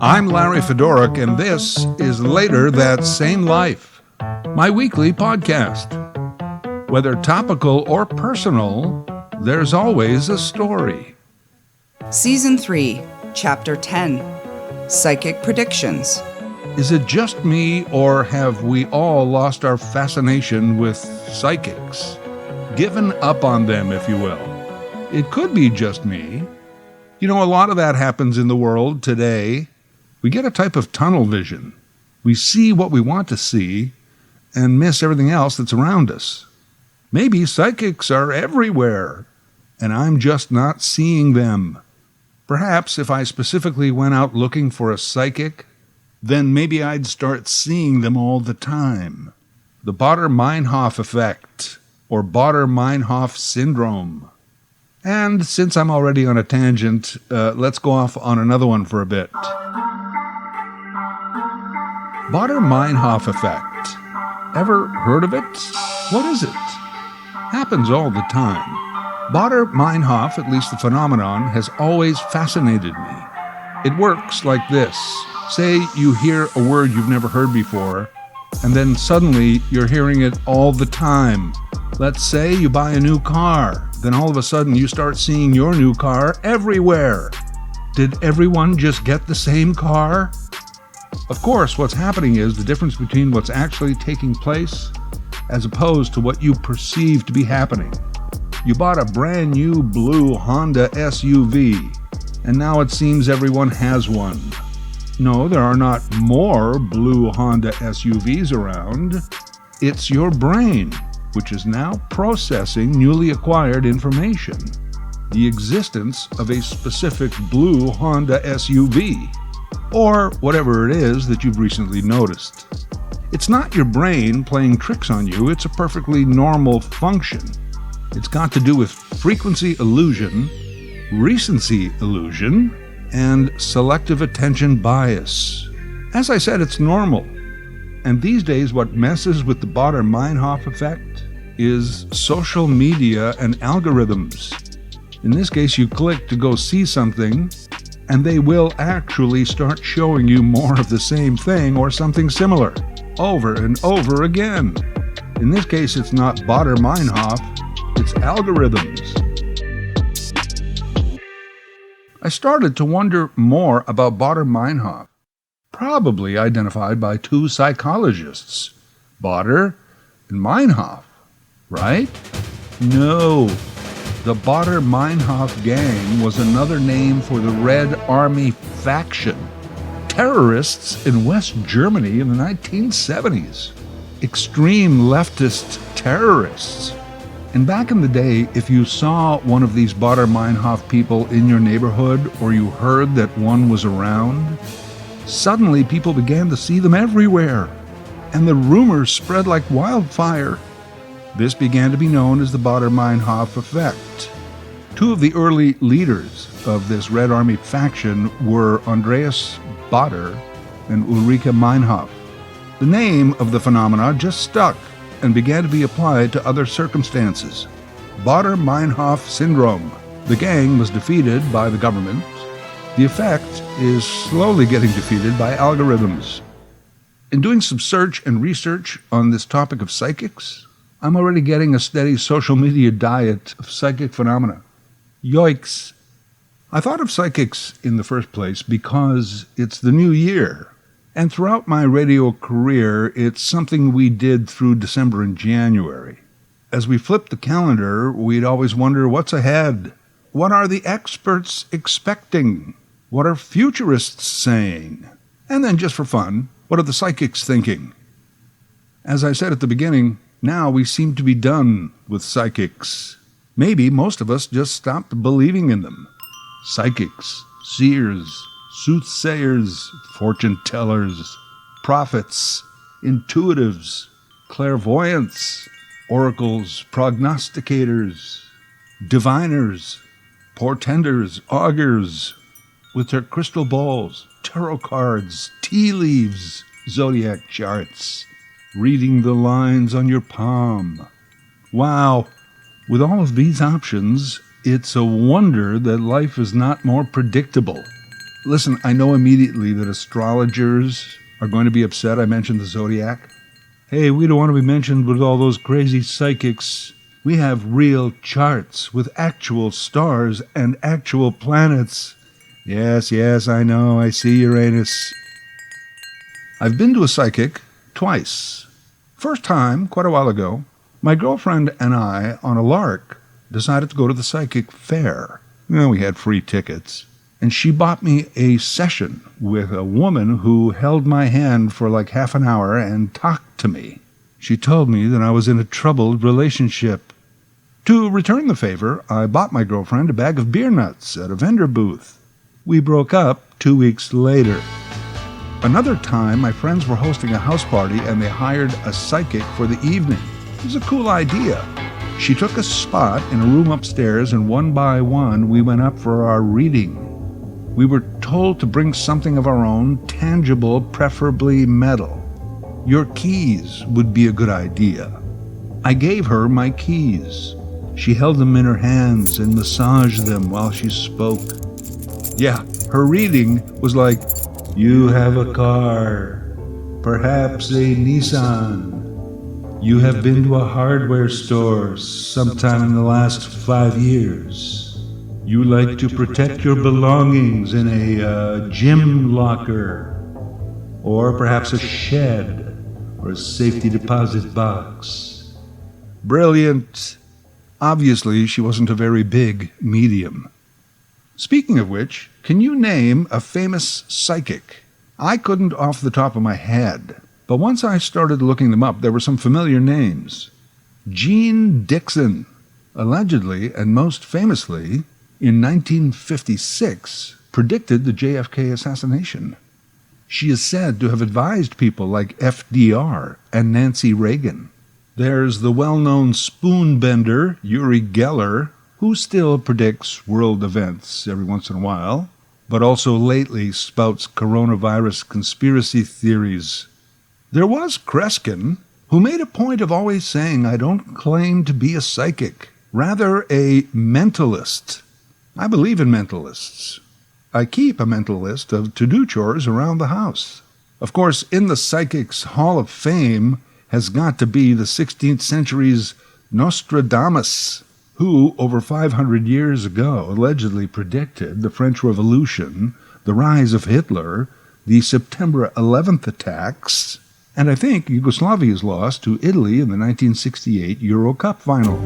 I'm Larry Fedoruk, and this is Later That Same Life, my weekly podcast. Whether topical or personal, there's always a story. Season 3, Chapter 10, Psychic Predictions. Is it just me, or have we all lost our fascination with psychics? Given up on them, if you will. It could be just me. You know, a lot of that happens in the world today. We get a type of tunnel vision. We see what we want to see and miss everything else that's around us. Maybe psychics are everywhere, and I'm just not seeing them. Perhaps if I specifically went out looking for a psychic, then maybe I'd start seeing them all the time. The Baader-Meinhof effect, or Baader-Meinhof syndrome. And since I'm already on a tangent, let's go off on another one for a bit. Baader-Meinhof effect. Ever heard of it? What is it? Happens all the time. Baader-Meinhof, at least the phenomenon, has always fascinated me. It works like this. Say you hear a word you've never heard before, and then suddenly you're hearing it all the time. Let's say you buy a new car, then all of a sudden you start seeing your new car everywhere. Did everyone just get the same car? Of course, what's happening is the difference between what's actually taking place as opposed to what you perceive to be happening. You bought a brand new blue Honda SUV, and now it seems everyone has one. No, there are not more blue Honda SUVs around. It's your brain, which is now processing newly acquired information. The existence of a specific blue Honda SUV, or whatever it is that you've recently noticed. It's not your brain playing tricks on you, it's a perfectly normal function. It's got to do with frequency illusion, recency illusion, and selective attention bias. As I said, it's normal. And these days, what messes with the Baader-Meinhof effect is social media and algorithms. In this case, you click to go see something, and they will actually start showing you more of the same thing or something similar, over and over again. In this case, it's not Baader-Meinhof, it's algorithms. I started to wonder more about Baader-Meinhof, probably identified by two psychologists, Baader and Meinhof, right? No. The Baader-Meinhof gang was another name for the Red Army faction, terrorists in West Germany in the 1970s, extreme leftist terrorists. And back in the day, if you saw one of these Baader-Meinhof people in your neighborhood, or you heard that one was around, suddenly people began to see them everywhere, and the rumors spread like wildfire. This began to be known as the Baader-Meinhof effect. Two of the early leaders of this Red Army faction were Andreas Baader and Ulrike Meinhof. The name of the phenomena just stuck and began to be applied to other circumstances. Baader-Meinhof syndrome. The gang was defeated by the government. The effect is slowly getting defeated by algorithms. In doing some search and research on this topic of psychics, I'm already getting a steady social media diet of psychic phenomena. Yoicks. I thought of psychics in the first place because it's the new year. And throughout my radio career, it's something we did through December and January. As we flipped the calendar, we'd always wonder what's ahead. What are the experts expecting? What are futurists saying? And then just for fun, what are the psychics thinking? As I said at the beginning, now we seem to be done with psychics. Maybe most of us just stopped believing in them. Psychics, seers, soothsayers, fortune tellers, prophets, intuitives, clairvoyants, oracles, prognosticators, diviners, portenders, augurs, with their crystal balls, tarot cards, tea leaves, zodiac charts, reading the lines on your palm. Wow, with all of these options, it's a wonder that life is not more predictable. Listen, I know immediately that astrologers are going to be upset I mentioned the zodiac. Hey, we don't want to be mentioned with all those crazy psychics. We have real charts with actual stars and actual planets. Yes, I know, I see Uranus. I've been to a psychic twice. First time, quite a while ago, my girlfriend and I, on a lark, decided to go to the psychic fair. We had free tickets. And she bought me a session with a woman who held my hand for like half an hour and talked to me. She told me that I was in a troubled relationship. To return the favor, I bought my girlfriend a bag of beer nuts at a vendor booth. We broke up 2 weeks later. Another time, my friends were hosting a house party and they hired a psychic for the evening. It was a cool idea. She took a spot in a room upstairs, and one by one we went up for our reading. We were told to bring something of our own, tangible, preferably metal. Your keys would be a good idea. I gave her my keys. She held them in her hands and massaged them while she spoke. Yeah, her reading was like, you have a car, perhaps a Nissan. You have been to a hardware store sometime in the last 5 years. You like to protect your belongings in a gym locker, or perhaps a shed, or a safety deposit box. Brilliant. Obviously, she wasn't a very big medium. Speaking of which, can you name a famous psychic? I couldn't off the top of my head, but once I started looking them up, there were some familiar names. Jean Dixon, allegedly and most famously, in 1956, predicted the JFK assassination. She is said to have advised people like FDR and Nancy Reagan. There's the well-known spoonbender Uri Geller, who still predicts world events every once in a while, but also lately spouts coronavirus conspiracy theories. There was Kreskin, who made a point of always saying, I don't claim to be a psychic, rather a mentalist. I believe in mentalists. I keep a mental list of to-do chores around the house. Of course, in the Psychics Hall of Fame has got to be the 16th century's Nostradamus, who, over 500 years ago, allegedly predicted the French Revolution, the rise of Hitler, the September 11th attacks, and I think Yugoslavia's loss to Italy in the 1968 Euro Cup final.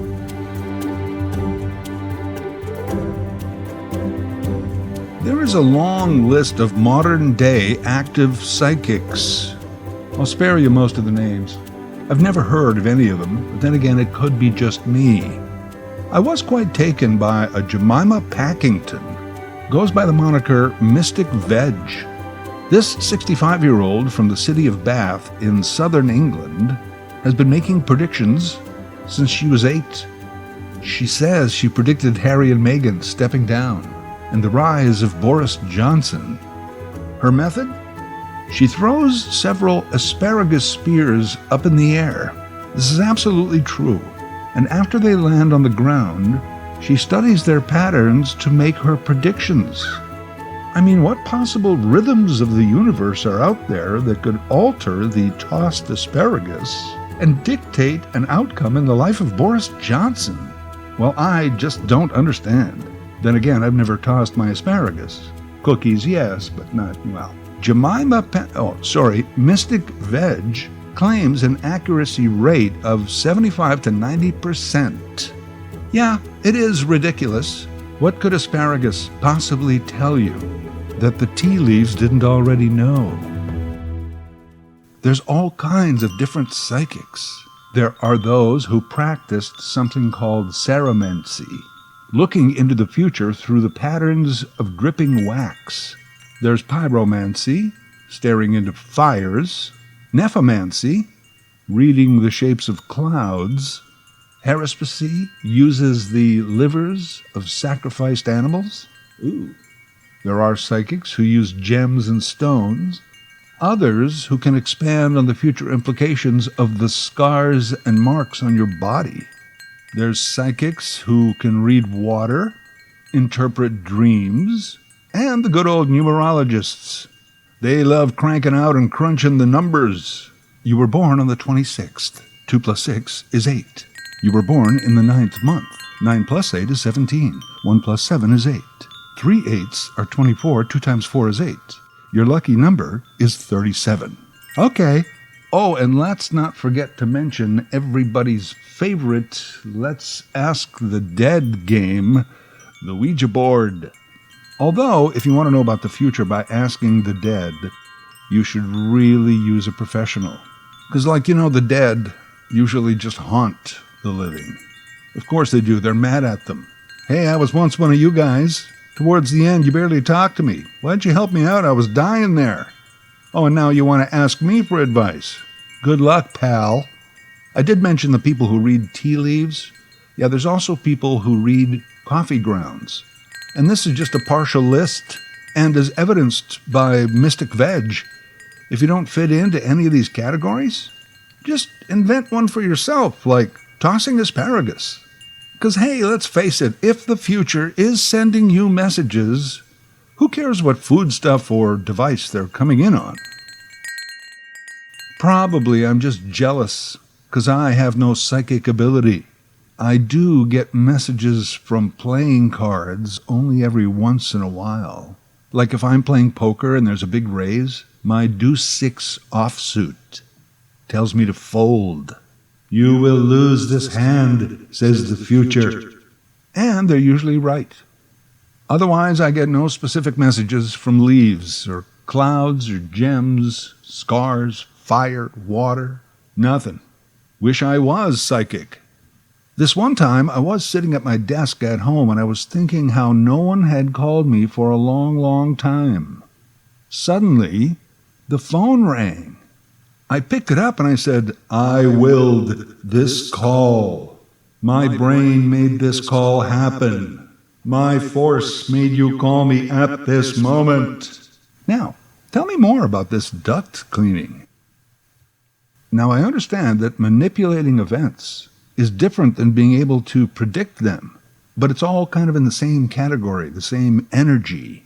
There is a long list of modern-day active psychics. I'll spare you most of the names. I've never heard of any of them, but then again, it could be just me. I was quite taken by a Jemima Packington. Goes by the moniker Mystic Veg. This 65-year-old from the city of Bath in southern England has been making predictions since she was 8. She says she predicted Harry and Meghan stepping down and the rise of Boris Johnson. Her method? She throws several asparagus spears up in the air. This is absolutely true. And after they land on the ground, she studies their patterns to make her predictions. I mean, what possible rhythms of the universe are out there that could alter the tossed asparagus and dictate an outcome in the life of Boris Johnson? Well, I just don't understand. Then again, I've never tossed my asparagus. Cookies, yes, but not, well. Mystic Veg claims an accuracy rate of 75 to 90%. Yeah, it is ridiculous. What could asparagus possibly tell you that the tea leaves didn't already know? There's all kinds of different psychics. There are those who practiced something called ceromancy, looking into the future through the patterns of dripping wax. There's pyromancy, staring into fires, nephomancy, reading the shapes of clouds. Haruspicy uses the livers of sacrificed animals. There are psychics who use gems and stones, others who can expand on the future implications of the scars and marks on your body. There's psychics who can read water, interpret dreams, And the good old numerologists. They love cranking out and crunching the numbers. You were born on the 26th. 2 plus 6 is 8. You were born in the 9th month. 9 plus 8 is 17. 1 plus 7 is 8. 3 8s are 24. 2 times 4 is 8. Your lucky number is 37. Okay. Oh, and let's not forget to mention everybody's favorite Let's Ask the Dead game, the Ouija board. Although, if you want to know about the future by asking the dead, you should really use a professional. Because, the dead usually just haunt the living. Of course they do. They're mad at them. Hey, I was once one of you guys. Towards the end, you barely talked to me. Why'd you help me out? I was dying there. Oh, and now you want to ask me for advice. Good luck, pal. I did mention the people who read tea leaves. Yeah, there's also people who read coffee grounds. And this is just a partial list, and as evidenced by Mystic Veg, if you don't fit into any of these categories, just invent one for yourself, like tossing asparagus. Because, hey, let's face it, if the future is sending you messages, who cares what foodstuff or device they're coming in on? Probably I'm just jealous, because I have no psychic ability. I do get messages from playing cards only every once in a while. Like if I'm playing poker and there's a big raise, my deuce 6 offsuit tells me to fold. You will lose this hand, says the future. And they're usually right. Otherwise, I get no specific messages from leaves or clouds or gems, scars, fire, water, nothing. Wish I was psychic. This one time, I was sitting at my desk at home and I was thinking how no one had called me for a long, long time. Suddenly, the phone rang. I picked it up and I said, I willed this call. My brain made this call happen. My force made you call me at this moment. Now, tell me more about this duct cleaning. Now, I understand that manipulating events is different than being able to predict them, but it's all kind of in the same category, the same energy.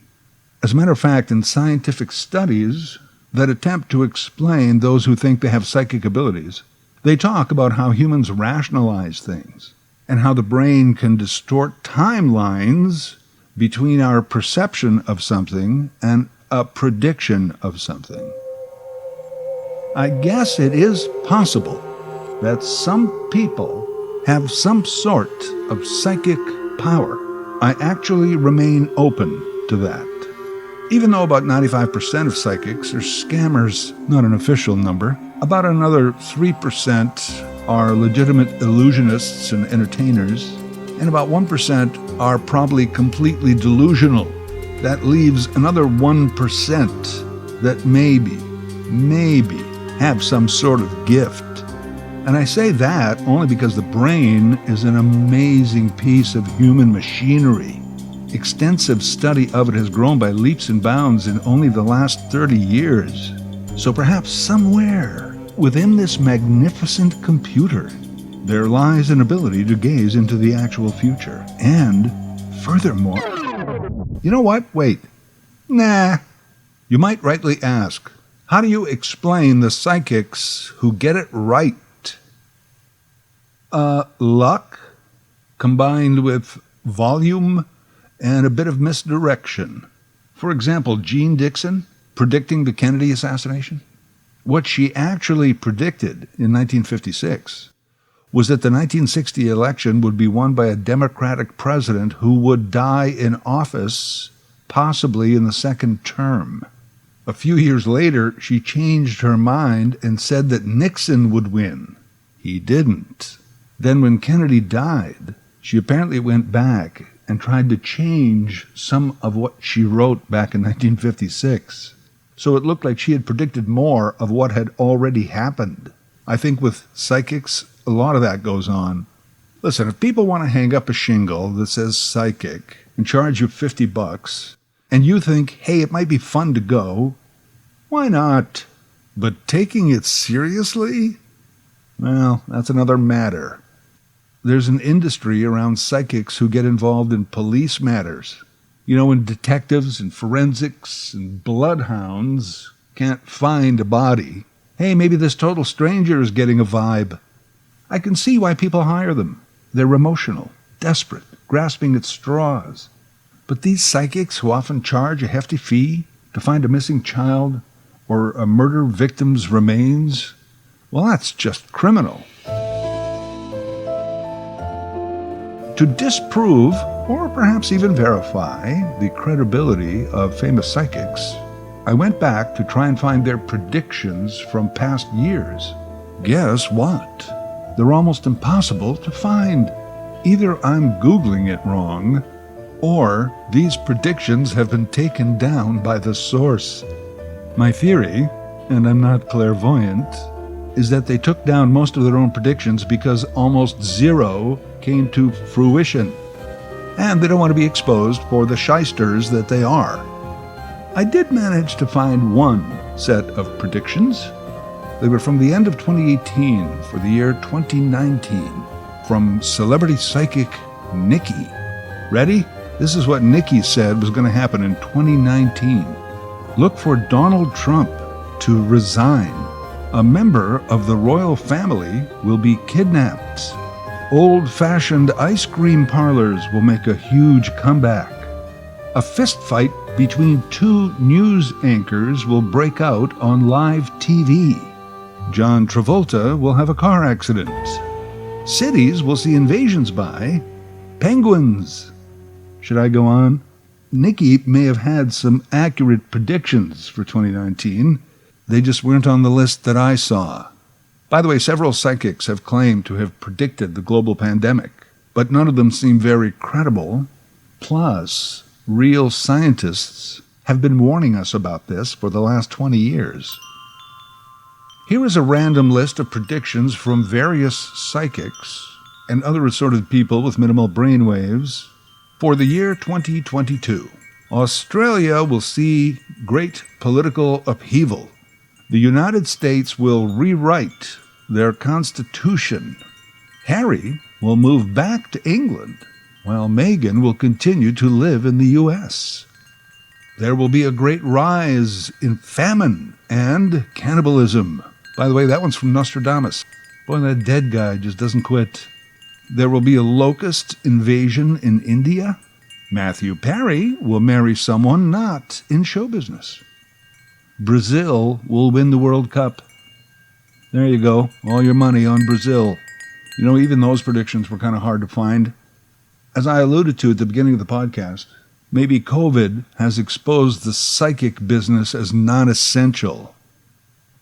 As a matter of fact, in scientific studies that attempt to explain those who think they have psychic abilities, they talk about how humans rationalize things and how the brain can distort timelines between our perception of something and a prediction of something. I guess it is possible that some people have some sort of psychic power. I actually remain open to that. Even though about 95% of psychics are scammers, not an official number, about another 3% are legitimate illusionists and entertainers, and about 1% are probably completely delusional. That leaves another 1% that maybe have some sort of gift. And I say that only because the brain is an amazing piece of human machinery. Extensive study of it has grown by leaps and bounds in only the last 30 years. So perhaps somewhere within this magnificent computer, there lies an ability to gaze into the actual future. And furthermore, you know what? Wait. Nah. You might rightly ask, how do you explain the psychics who get it right? Luck, combined with volume and a bit of misdirection. For example, Jean Dixon predicting the Kennedy assassination. What she actually predicted in 1956 was that the 1960 election would be won by a Democratic president who would die in office, possibly in the second term. A few years later, she changed her mind and said that Nixon would win. He didn't. Then when Kennedy died, she apparently went back and tried to change some of what she wrote back in 1956. So it looked like she had predicted more of what had already happened. I think with psychics, a lot of that goes on. Listen, if people want to hang up a shingle that says psychic and charge you $50, and you think, hey, it might be fun to go, why not? But taking it seriously? Well, that's another matter. There's an industry around psychics who get involved in police matters. You know, when detectives and forensics and bloodhounds can't find a body, hey, maybe this total stranger is getting a vibe. I can see why people hire them. They're emotional, desperate, grasping at straws. But these psychics who often charge a hefty fee to find a missing child or a murder victim's remains, well, that's just criminal. To disprove, or perhaps even verify, the credibility of famous psychics, I went back to try and find their predictions from past years. Guess what? They're almost impossible to find. Either I'm Googling it wrong, or these predictions have been taken down by the source. My theory, and I'm not clairvoyant, is that they took down most of their own predictions because almost zero came to fruition, and they don't want to be exposed for the shysters that they are. I did manage to find one set of predictions. They were from the end of 2018 for the year 2019, from celebrity psychic Nikki. Ready? This is what Nikki said was going to happen in 2019. Look for Donald Trump to resign. A member of the royal family will be kidnapped. Old-fashioned ice cream parlors will make a huge comeback. A fist fight between two news anchors will break out on live TV. John Travolta will have a car accident. Cities will see invasions by penguins. Should I go on? Nikki may have had some accurate predictions for 2019. They just weren't on the list that I saw. By the way, several psychics have claimed to have predicted the global pandemic, but none of them seem very credible. Plus, real scientists have been warning us about this for the last 20 years. Here is a random list of predictions from various psychics and other assorted people with minimal brainwaves for the year 2022. Australia will see great political upheaval. The United States will rewrite their constitution. Harry will move back to England, while Meghan will continue to live in the U.S. There will be a great rise in famine and cannibalism. By the way, that one's from Nostradamus. Boy, that dead guy just doesn't quit. There will be a locust invasion in India. Matthew Perry will marry someone not in show business. Brazil will win the World Cup. There you go, all your money on Brazil. You know, even those predictions were kind of hard to find. As I alluded to at the beginning of the podcast, maybe COVID has exposed the psychic business as non-essential.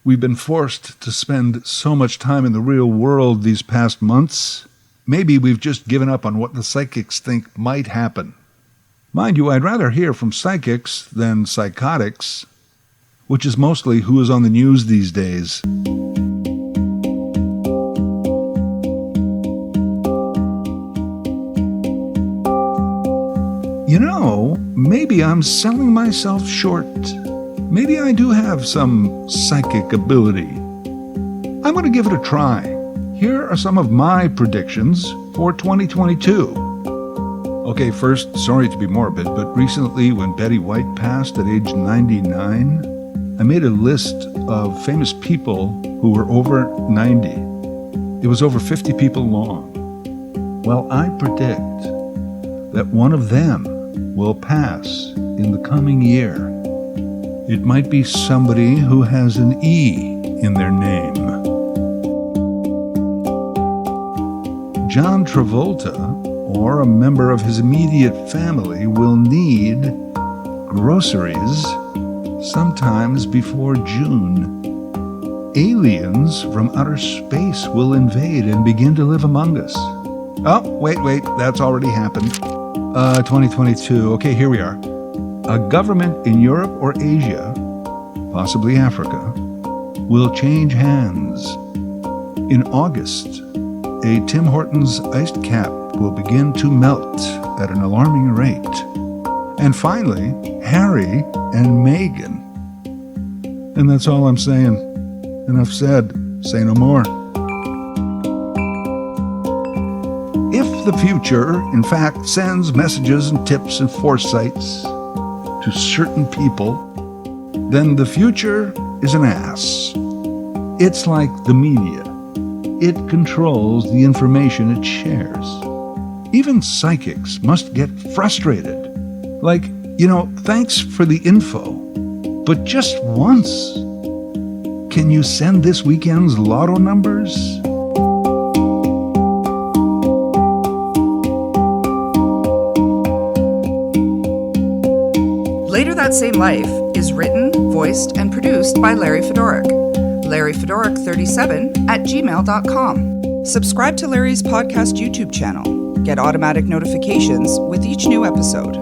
We've been forced to spend so much time in the real world these past months. Maybe we've just given up on what the psychics think might happen. Mind you, I'd rather hear from psychics than psychotics, which is mostly who is on the news these days. You know, maybe I'm selling myself short. Maybe I do have some psychic ability. I'm going to give it a try. Here are some of my predictions for 2022. Okay, first, sorry to be morbid, but recently when Betty White passed at age 99, I made a list of famous people who were over 90. It was over 50 people long. Well, I predict that one of them will pass in the coming year. It might be somebody who has an E in their name. John Travolta, or a member of his immediate family, will need groceries sometimes before June. Aliens from outer space will invade and begin to live among us. Oh, wait, that's already happened. 2022. Okay, here we are. A government in Europe or Asia, possibly Africa, will change hands. In August, a Tim Hortons iced cap will begin to melt at an alarming rate. And finally, Harry and Meghan. And that's all I'm saying. Enough said. Say no more. If the future, in fact, sends messages and tips and foresights to certain people, then the future is an ass. It's like the media. It controls the information it shares. Even psychics must get frustrated. Like, thanks for the info, but just once. Can you send this weekend's lotto numbers? Later That Same Life is written, voiced, and produced by Larry Fedoruk. LarryFedoruk37@gmail.com. Subscribe to Larry's podcast YouTube channel. Get automatic notifications with each new episode.